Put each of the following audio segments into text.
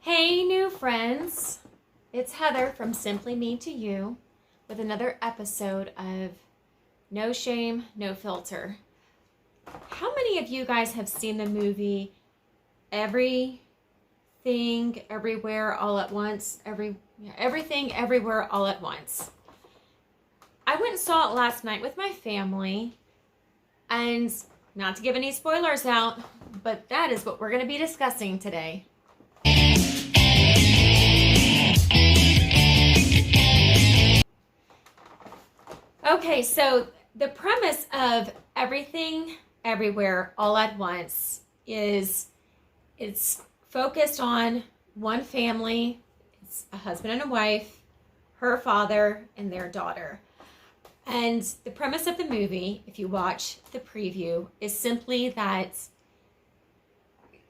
Hey, new friends. It's Heather from Simply Me to You with another episode of No Shame, No Filter. How many of you guys have seen the movie Everything, Everywhere, All at Once? Everything, Everywhere, All at Once. I went and saw it last night with my family, and not to give any spoilers out, but that is what we're going to be discussing today. Okay, so the premise of Everything, Everywhere, All at Once is it's focused on one family. It's a husband and a wife, her father, and their daughter. And the premise of the movie, if you watch the preview, is simply that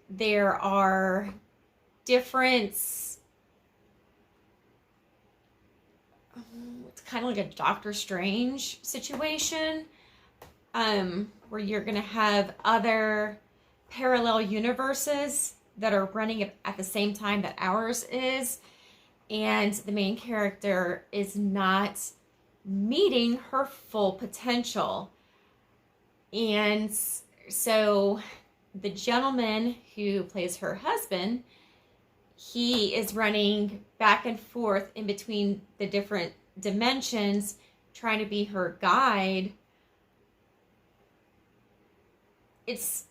there are different, it's kind of like a Doctor Strange situation, where you're going to have other parallel universes that are running at the same time that ours is, and the main character is not meeting her full potential. And so the gentleman who plays her husband, he is running back and forth in between the different dimensions, trying to be her guide. It's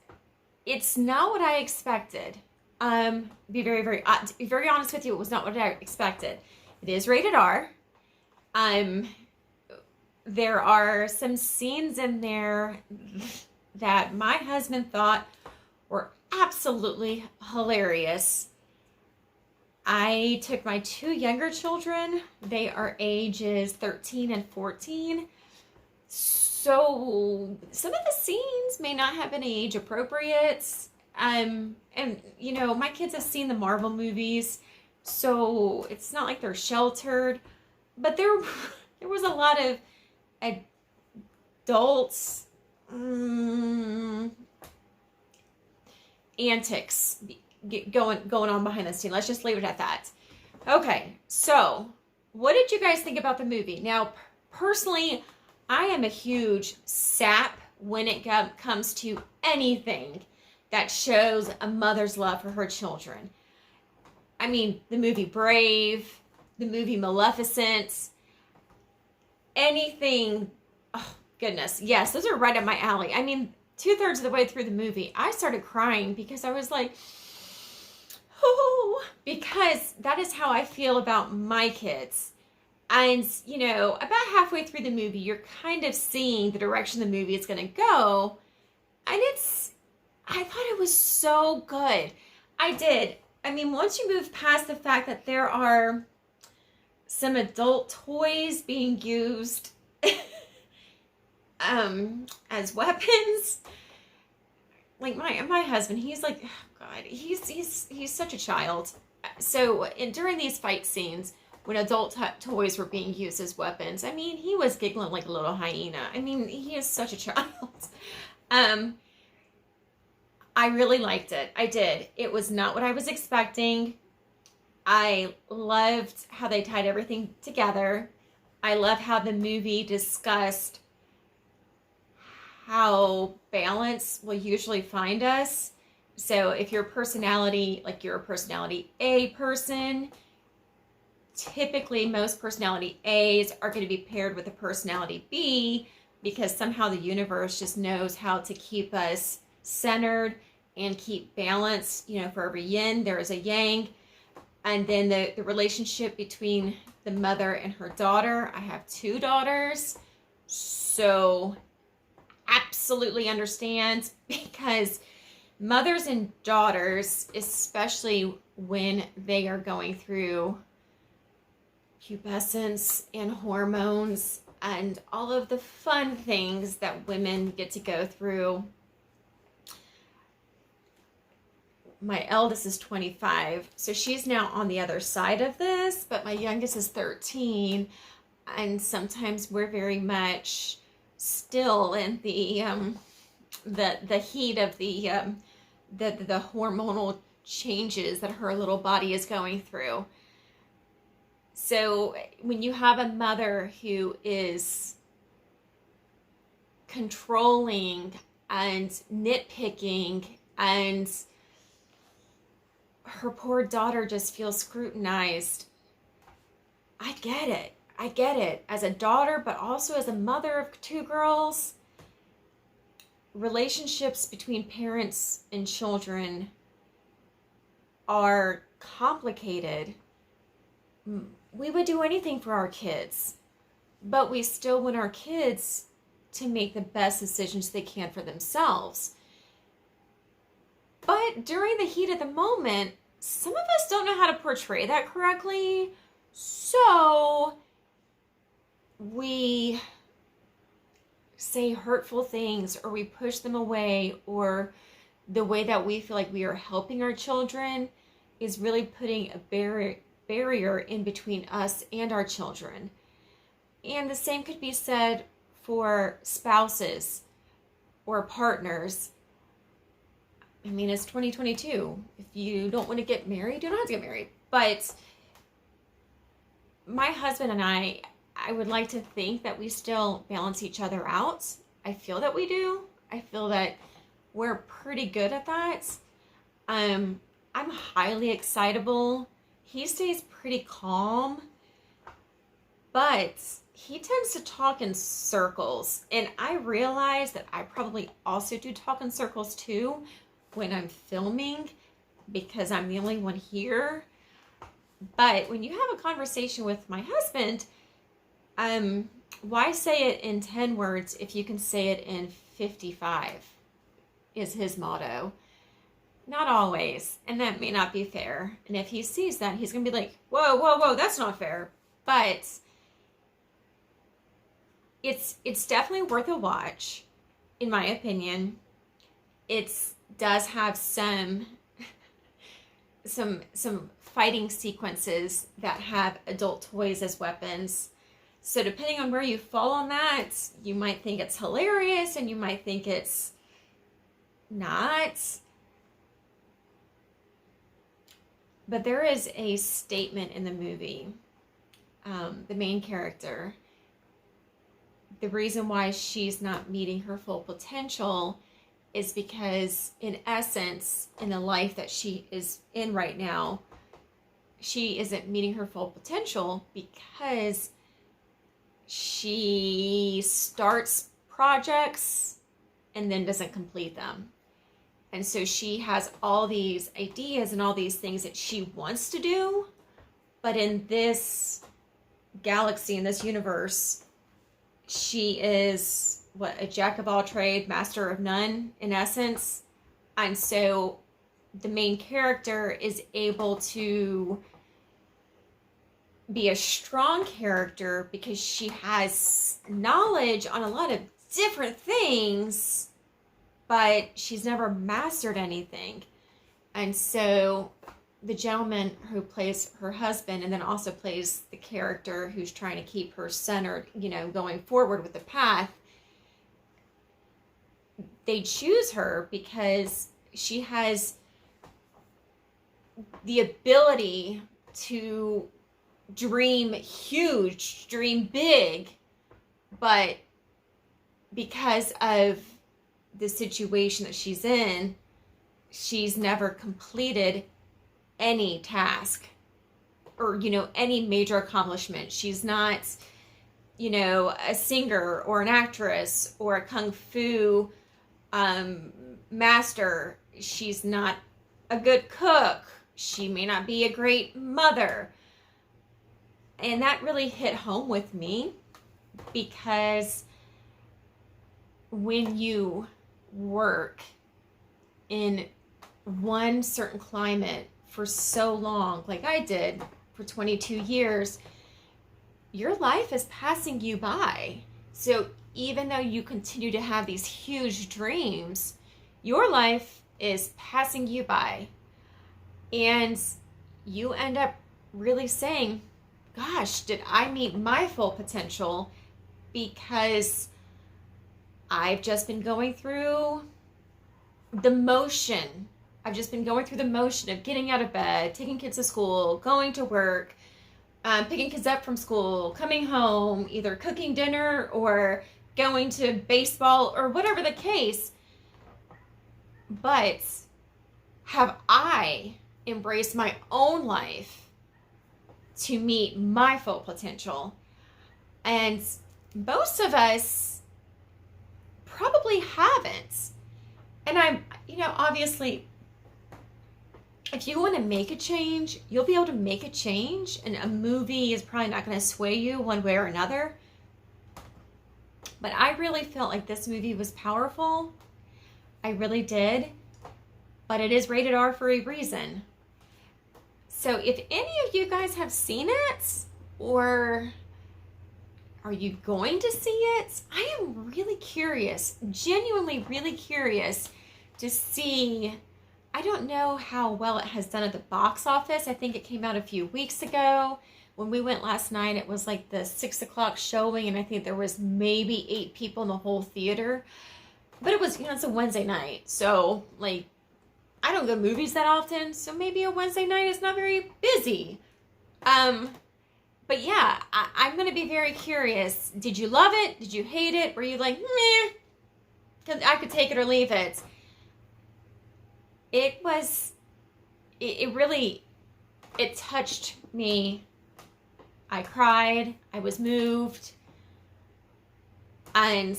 not what I expected. Be very to be very honest with you, it was not what I expected. It is rated R. There are some scenes in there that my husband thought were absolutely hilarious. I took my two younger children. They are ages 13 and 14. So some of the scenes may not have been age appropriate. And you know, my kids have seen the Marvel movies, so it's not like they're sheltered. But there was a lot of adults antics going on behind the scene. Let's just leave it at that. Okay, so what did you guys think about the movie? Now, personally, I am a huge sap when it comes to anything that shows a mother's love for her children. I mean, the movie Brave, the movie Maleficent, anything. Oh, goodness. Yes, those are right up my alley. I mean, 2/3 of the way through the movie, I started crying because I was like, oh, because that is how I feel about my kids. And, you know, about halfway through the movie, you're kind of seeing the direction the movie is going to go. And I thought it was so good. I did. I mean, once you move past the fact that there are some adult toys being used as weapons, like my husband, he's like, oh God, he's such a child. So during these fight scenes, when adult toys were being used as weapons, I mean, he was giggling like a little hyena. I mean, he is such a child. I really liked it. I did. It was not what I was expecting. I loved how they tied everything together. I love how the movie discussed how balance will usually find us. So if your personality, like you're a personality A person, typically most personality A's are going to be paired with a personality B, because somehow the universe just knows how to keep us centered and keep balance. You know, for every yin, there is a yang. And then the relationship between the mother and her daughter. I have two daughters, so absolutely understand, because mothers and daughters, especially when they are going through pubescence and hormones and all of the fun things that women get to go through. My eldest is 25, so she's now on the other side of this, but my youngest is 13, and sometimes we're very much still in the heat of the hormonal changes that her little body is going through. So when you have a mother who is controlling and nitpicking, and her poor daughter just feels scrutinized, I get it. I get it. As a daughter, but also as a mother of two girls, relationships between parents and children are complicated. We would do anything for our kids, but we still want our kids to make the best decisions they can for themselves. But during the heat of the moment, some of us don't know how to portray that correctly. So we say hurtful things, or we push them away, or the way that we feel like we are helping our children is really putting a barrier in between us and our children. And the same could be said for spouses or partners. I mean, it's 2022. If you don't want to get married, you don't have to get married. But my husband and I would like to think that we still balance each other out. I feel that we do. I feel that we're pretty good at that. I'm highly excitable. He stays pretty calm, but he tends to talk in circles. And I realize that I probably also do talk in circles too when I'm filming, because I'm the only one here. But when you have a conversation with my husband, why say it in 10 words if you can say it in 55, is his motto. Not always, and that may not be fair. And if he sees that, he's gonna be like, whoa, whoa, whoa, that's not fair. But it's definitely worth a watch, in my opinion. It does have some fighting sequences that have adult toys as weapons. So depending on where you fall on that, you might think it's hilarious, and you might think it's not. But there is a statement in the movie, the main character, the reason why she's not meeting her full potential is because, in essence, in the life that she is in right now, she isn't meeting her full potential because she starts projects and then doesn't complete them. And so she has all these ideas and all these things that she wants to do, but in this galaxy, in this universe, she is a jack of all trades, master of none, in essence. And so the main character is able to be a strong character because she has knowledge on a lot of different things, but she's never mastered anything. And so the gentleman who plays her husband and then also plays the character who's trying to keep her centered, going forward with the path, they choose her because she has the ability to dream huge, dream big, but because of the situation that she's in, she's never completed any task or, any major accomplishment. She's not, a singer or an actress or a kung fu master. She's not a good cook. She may not be a great mother. And that really hit home with me because when you work in one certain climate for so long, like I did for 22 years, your life is passing you by. So even though you continue to have these huge dreams, your life is passing you by. And you end up really saying, gosh, did I meet my full potential? Because I've just been going through the motion I've just been going through the motion of getting out of bed, taking kids to school, going to work, picking kids up from school, coming home, either cooking dinner or going to baseball or whatever the case. But have I embraced my own life to meet my full potential? And most of us probably haven't. And obviously, if you want to make a change, you'll be able to make a change, and a movie is probably not going to sway you one way or another. But I really felt like this movie was powerful. I really did. But it is rated R for a reason. So if any of you guys have seen it, or are you going to see it? I am really curious, genuinely really curious to see. I don't know how well it has done at the box office. I think it came out a few weeks ago. When we went last night, it was like the 6 o'clock showing, and I think there was maybe 8 people in the whole theater. But it was, it's a Wednesday night. So, like, I don't go to movies that often, so maybe a Wednesday night is not very busy. But yeah, I'm going to be very curious. Did you love it? Did you hate it? Were you like, meh? Because I could take it or leave it. It touched me. I cried. I was moved. And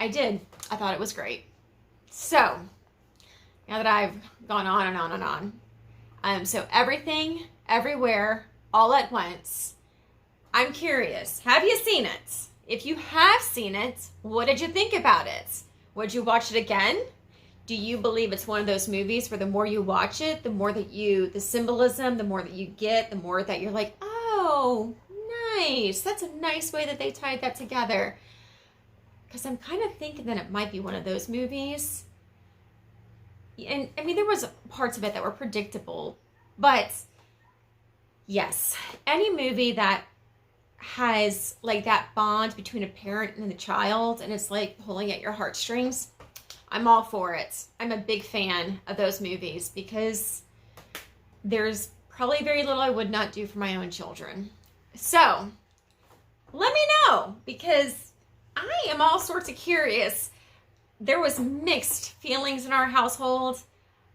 I did. I thought it was great. So, now that I've gone on and on and on. So everything, everywhere, all at once. I'm curious. Have you seen it? If you have seen it, what did you think about it? Would you watch it again? Do you believe it's one of those movies where the more you watch it, the more that the symbolism, the more that you get, the more that you're like, oh, nice. That's a nice way that they tied that together. Because I'm kind of thinking that it might be one of those movies. And I mean, there was parts of it that were predictable. But yes, any movie that has like that bond between a parent and a child, and it's like pulling at your heartstrings, I'm all for it. I'm a big fan of those movies because there's probably very little I would not do for my own children. So let me know, because I am all sorts of curious. There was mixed feelings in our household.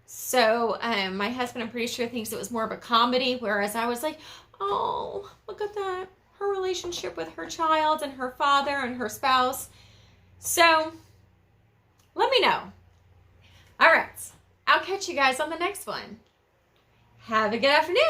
So my husband, I'm pretty sure, thinks it was more of a comedy, whereas I was like, oh, look at that. Her relationship with her child and her father and her spouse. So let me know. All right. I'll catch you guys on the next one. Have a good afternoon.